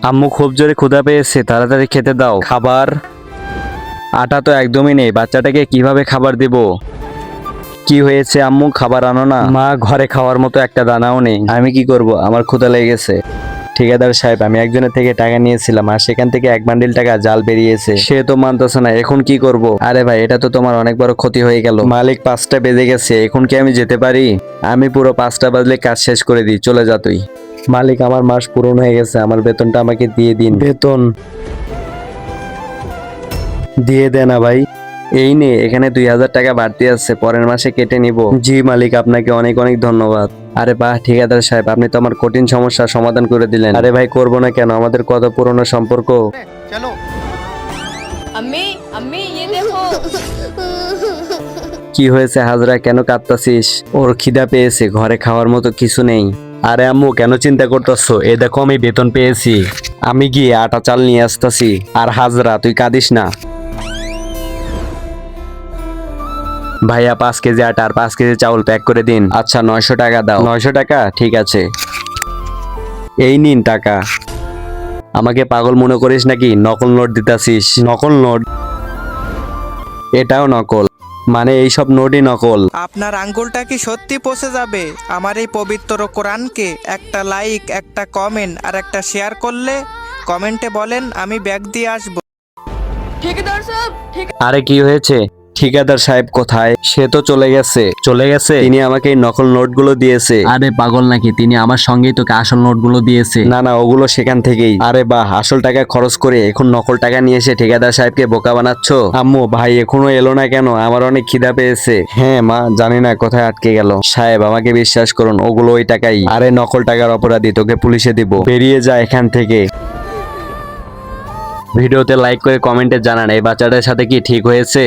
আম্মু খুব জোরে ক্ষুধা পেয়েছে, তাড়াতাড়ি খেতে দাও। খাবার? আটা তো একদমই নেই, বাচ্চাটাকে কিভাবে খাবার দেব? কি হয়েছে আম্মু, খাবার আনো না? মা, ঘরে খাওয়ার মতো একটা দানাও নেই। আমি কি করব, আমার ক্ষুধা লেগেছে। ঠিকাদার সাহেব, আমি একজনের থেকে টাকা নিয়েছিলাম আর সেখান থেকে 1 বান্ডিল টাকা জাল বেরিয়েছে। সে তো মানতেছে না, এখন কি করব? আরে ভাই, এটা তো তোমার অনেক বড় ক্ষতি হয়ে গেল। মালিক, 5টা বেজে গেছে, এখন কি আমি যেতে পারি? আমি পুরো 5টা বাজলে কাজ শেষ করে দিই, চলে যা তুই। মালিক, আমার মাস পূরণ হয়ে গেছে, আমার বেতনটা আমাকে দিয়ে দিন। বেতন দিয়ে দে না ভাই। এই নে, এখানে 2000 টাকা বাড়তি আছে, পরের মাসে কেটে নিব। জি মালিক, আপনাকে অনেক অনেক ধন্যবাদ। আরে বাহ ঠিকাদার সাহেব, আপনি তো আমার কঠিন সমস্যার সমাধান করে দিলেন। আরে ভাই, করবো না কেন, আমাদের কত পুরনো সম্পর্ক। चलो। अम्मी अम्मी ये देखो। কি হয়েছে হাজরা, কেন কাঁদতাছিস? ওর খিদা পেয়েছে, ঘরে খাওয়ার মতো কিছু নেই। আরে আম্মু, কেন চিন্তা করতেছো? এই দেখো, আমি বেতন পেয়েছি, আমি গিয়ে আটা চাল নিয়ে আসতেছি। আর হাজরা, তুই কাঁদিস না। ভাইয়া, 5 কেজি আটা আর 5 কেজি চাউল প্যাক করে দিন। আচ্ছা, 900 টাকা দাও। 900 টাকা, ঠিক আছে। এই নিন টাকা। আমাকে পাগল মনে করিস নাকি? নকল নোট দিতাছিস? নকল নোট? এটাও নকল? মানে এইসব নোটই নকল? আপনার আঙ্গুলটা কি সত্যি পচে যাবে আমার এই পবিত্র কোরআনকে একটা লাইক, একটা কমেন্ট আর একটা শেয়ার করলে? কমেন্টে বলেন আমি ব্যাগ দিয়ে আসবো। ठेकेदार साहब ठीक। আরে কি হয়েছে? ঠিকাদার সাহেব কোথায়? সে তো চলে গেছে। চলে গেছে? তিনি আমাকে এই নকল নোটগুলো দিয়েছে। আরে পাগল নাকি, তিনি আমার সঙ্গেই তোকে আসল নোটগুলো দিয়েছে। না না, ওগুলো সেখান থেকেই। আরে বাহ, আসল টাকা খরচ করে এখন নকল টাকা নিয়ে এসে ঠিকাদার সাহেবকে বোকা বানাচ্ছ। আম্মু, ভাই এখনো এলো না কেন? আমার অনেক খিদা পেয়েছে। হ্যাঁ মা, জানি না কোথায় আটকে গেল। সাহেব, আমাকে বিশ্বাস করুন, ওগুলো ওই টাকাই। আরে নকল টাকার অপরাধী, তোকে পুলিশে দিব। বেরিয়ে যা এখান থেকে। ভিডিওতে লাইক করে কমেন্টে জানান, এই বাচ্চাটার সাথে কি ঠিক হয়েছে?